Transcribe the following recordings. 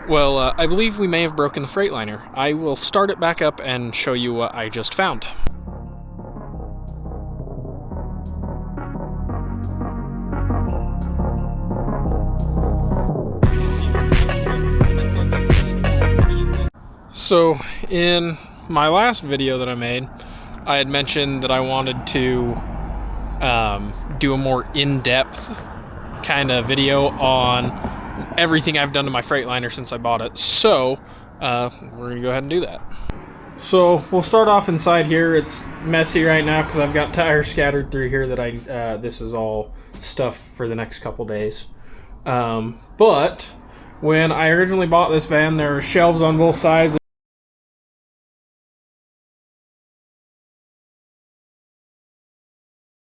Well, I believe we may have broken the freightliner. I will start it back up and show you what I just found. So, in my last video that I made, I had mentioned that I wanted to do a more in-depth kind of video on everything I've done to my freightliner since I bought it. So we're gonna go ahead and do that. So we'll start off inside here. It's messy right now because I've got tires scattered through here that this is all stuff for the next couple days. But when I originally bought this van, there were shelves on both sides.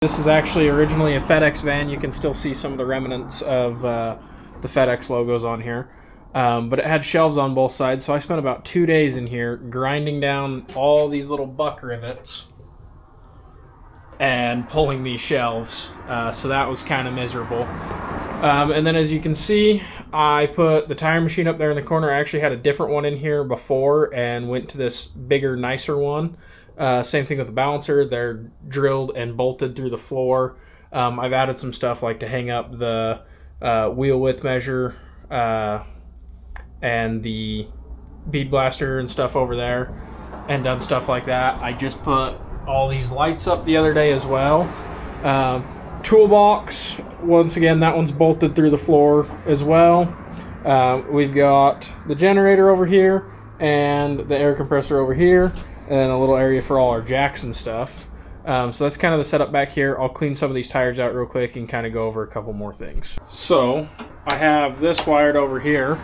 This is actually originally a FedEx van. You can still see some of the remnants of the FedEx logos on here. But it had shelves on both sides, so I spent about 2 days in here grinding down all these little buck rivets and pulling these shelves. So that was kind of miserable. And then as you can see, I put the tire machine up there in the corner. I actually had a different one in here before and went to this bigger, nicer one. Same thing with the balancer. They're drilled and bolted through the floor. I've added some stuff like to hang up the wheel width measure and the bead blaster and stuff over there, and done stuff like that. I just put all these lights up the other day as well. Toolbox, once again, that one's bolted through the floor as well. We've got the generator over here and the air compressor over here, and a little area for all our jacks and stuff. So that's kind of the setup back here. I'll clean some of these tires out real quick and kind of go over a couple more things. So I have this wired over here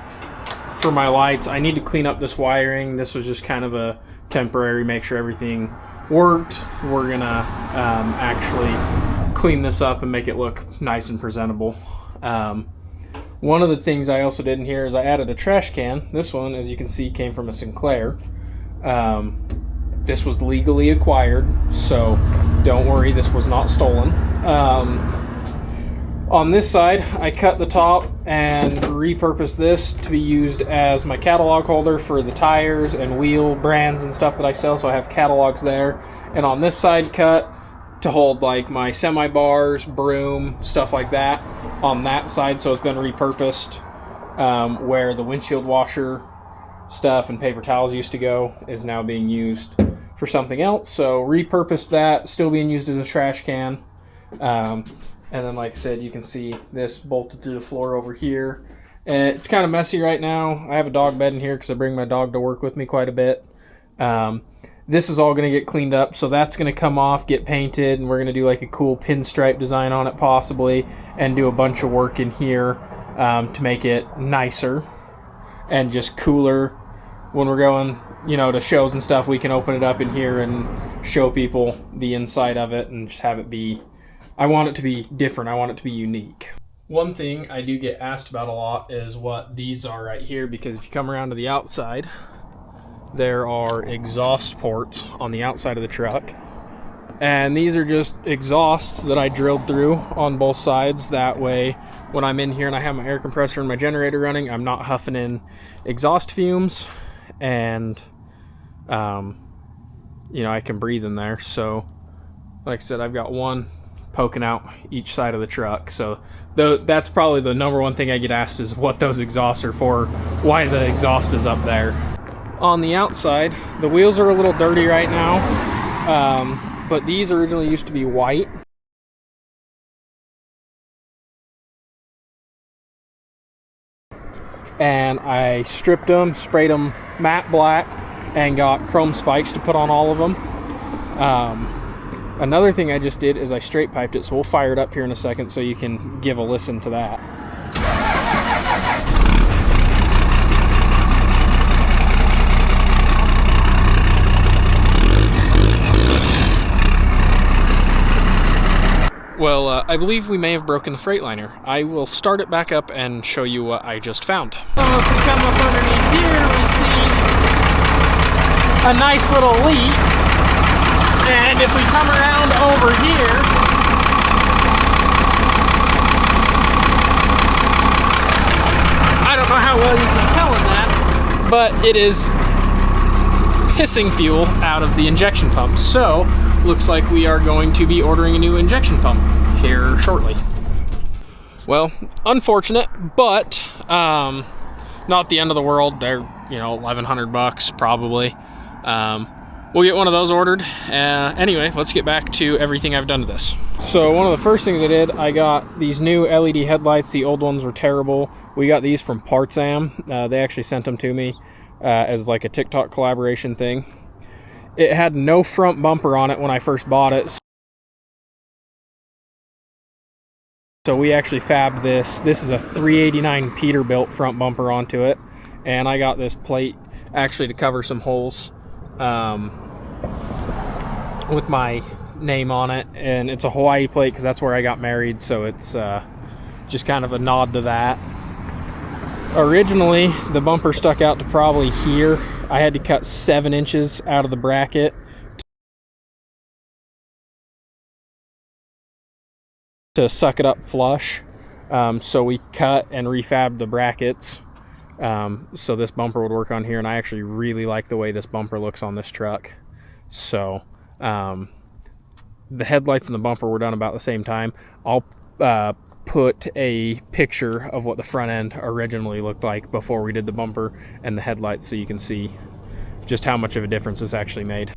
for my lights. I need to clean up this wiring. This was just kind of a temporary, make sure everything worked. We're gonna actually clean this up and make it look nice and presentable. One of the things I also did in here is I added a trash can. This one, as you can see, came from a Sinclair. This was legally acquired, so don't worry, this was not stolen. On this side, I cut the top and repurposed this to be used as my catalog holder for the tires and wheel brands and stuff that I sell, so I have catalogs there. And on this side, cut to hold like my semi bars, broom, stuff like that on that side, so it's been repurposed. Where the windshield washer stuff and paper towels used to go is now being used for something else. So repurposed that, still being used as a trash can. And then, like I said, you can see this bolted through the floor over here. And it's kind of messy right now. I have a dog bed in here because I bring my dog to work with me quite a bit. This is all going to get cleaned up, so that's going to come off, get painted, and we're going to do like a cool pinstripe design on it possibly, and do a bunch of work in here to make it nicer and just cooler. When we're going, to shows and stuff, we can open it up in here and show people the inside of it and just have it be, I want it to be different. I want it to be unique. One thing I do get asked about a lot is what these are right here, because if you come around to the outside, there are exhaust ports on the outside of the truck. And these are just exhausts that I drilled through on both sides. That way, when I'm in here and I have my air compressor and my generator running, I'm not huffing in exhaust fumes, and I can breathe in there. So like I said, I've got one poking out each side of the truck. So that's probably the number one thing I get asked is what those exhausts are for, why the exhaust is up there. On the outside, the wheels are a little dirty right now, but these originally used to be white. And I stripped them, sprayed them matte black, and got chrome spikes to put on all of them. Another thing I just did is I straight piped it, so we'll fire it up here in a second so you can give a listen to that. Well, I believe we may have broken the freightliner. I will start it back up and show you what I just found. So if we come up underneath here, we see a nice little leak. And if we come around over here, I don't know how well you can tell in that, but it is pissing fuel out of the injection pump. So looks like we are going to be ordering a new injection pump here shortly. Well, unfortunate, but not the end of the world. They're, you know, $1,100 probably. We'll get one of those ordered. Anyway, let's get back to everything I've done to this. So one of the first things I did, I got these new LED headlights. The old ones were terrible. We got these from Parts-Am. They actually sent them to me as like a TikTok collaboration thing. It had no front bumper on it when I first bought it. So we actually fabbed this. This is a 389 Peterbilt front bumper onto it. And I got this plate actually to cover some holes with my name on it. And it's a Hawaii plate because that's where I got married. So it's just kind of a nod to that. Originally, the bumper stuck out to probably here. I had to cut 7 inches out of the bracket to suck it up flush. So we cut and refabbed the brackets so this bumper would work on here, and I actually really like the way this bumper looks on this truck. So the headlights and the bumper were done about the same time. I'll put a picture of what the front end originally looked like before we did the bumper and the headlights, so you can see just how much of a difference this actually made.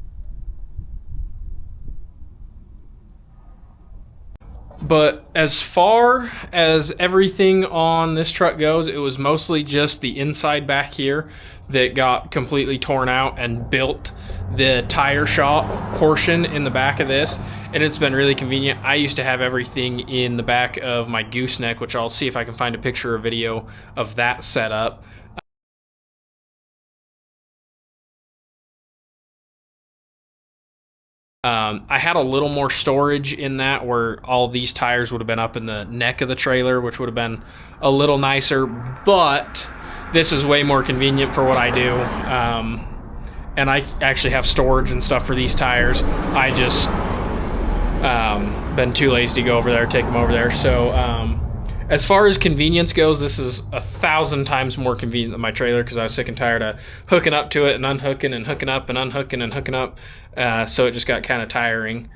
But as far as everything on this truck goes, it was mostly just the inside back here that got completely torn out and built the tire shop portion in the back of this. And it's been really convenient. I used to have everything in the back of my gooseneck, which I'll see if I can find a picture or video of that setup. I had a little more storage in that, where all these tires would have been up in the neck of the trailer, which would have been a little nicer, but this is way more convenient for what I do. And I actually have storage and stuff for these tires. I just been too lazy to go over there, take them over there. So as far as convenience goes, this is 1,000 times more convenient than my trailer, because I was sick and tired of hooking up to it and unhooking and hooking up and unhooking and hooking up. So it just got kind of tiring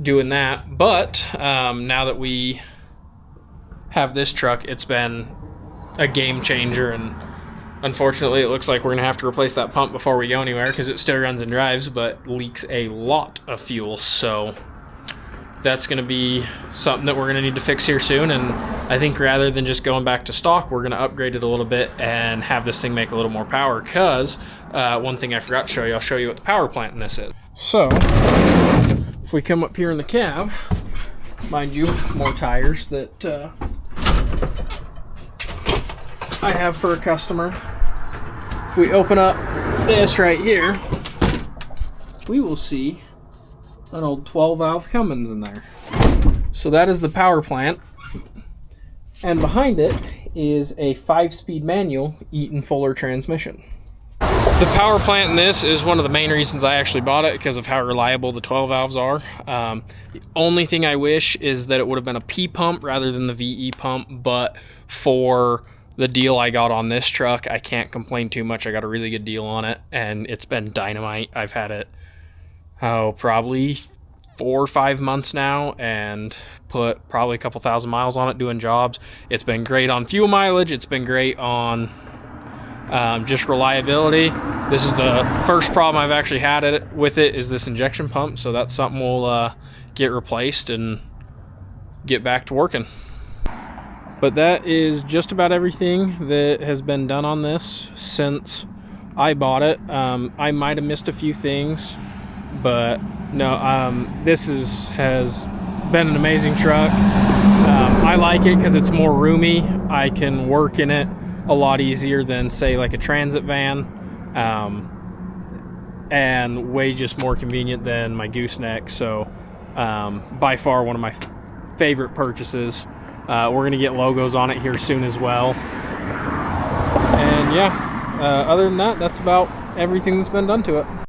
doing that. But now that we have this truck, it's been a game changer. And unfortunately, it looks like we're going to have to replace that pump before we go anywhere, because it still runs and drives, but leaks a lot of fuel. So that's going to be something that we're going to need to fix here soon. And I think rather than just going back to stock, we're going to upgrade it a little bit and have this thing make a little more power. Because one thing I forgot to show you, I'll show you what the power plant in this is. So if we come up here in the cab, mind you, more tires that I have for a customer. If we open up this right here, we will see an old 12-valve Cummins in there. So that is the power plant, and behind it is a 5-speed manual Eaton Fuller transmission. The power plant in this is one of the main reasons I actually bought it, because of how reliable the 12 valves are. The only thing I wish is that it would have been a P pump rather than the VE pump, but for the deal I got on this truck, I can't complain too much. I got a really good deal on it, and it's been dynamite. I've had it probably 4 or 5 months now, and put probably a couple thousand miles on it doing jobs. It's been great on fuel mileage. It's been great on just reliability. This is the first problem I've actually had with it, is this injection pump. So that's something we'll get replaced and get back to working. But that is just about everything that has been done on this since I bought it. I might have missed a few things, but no, this has been an amazing truck. I like it because it's more roomy. I can work in it a lot easier than, say, like a transit van, and way just more convenient than my gooseneck. So by far one of my favorite purchases. We're going to get logos on it here soon as well. And yeah, other than that, that's about everything that's been done to it.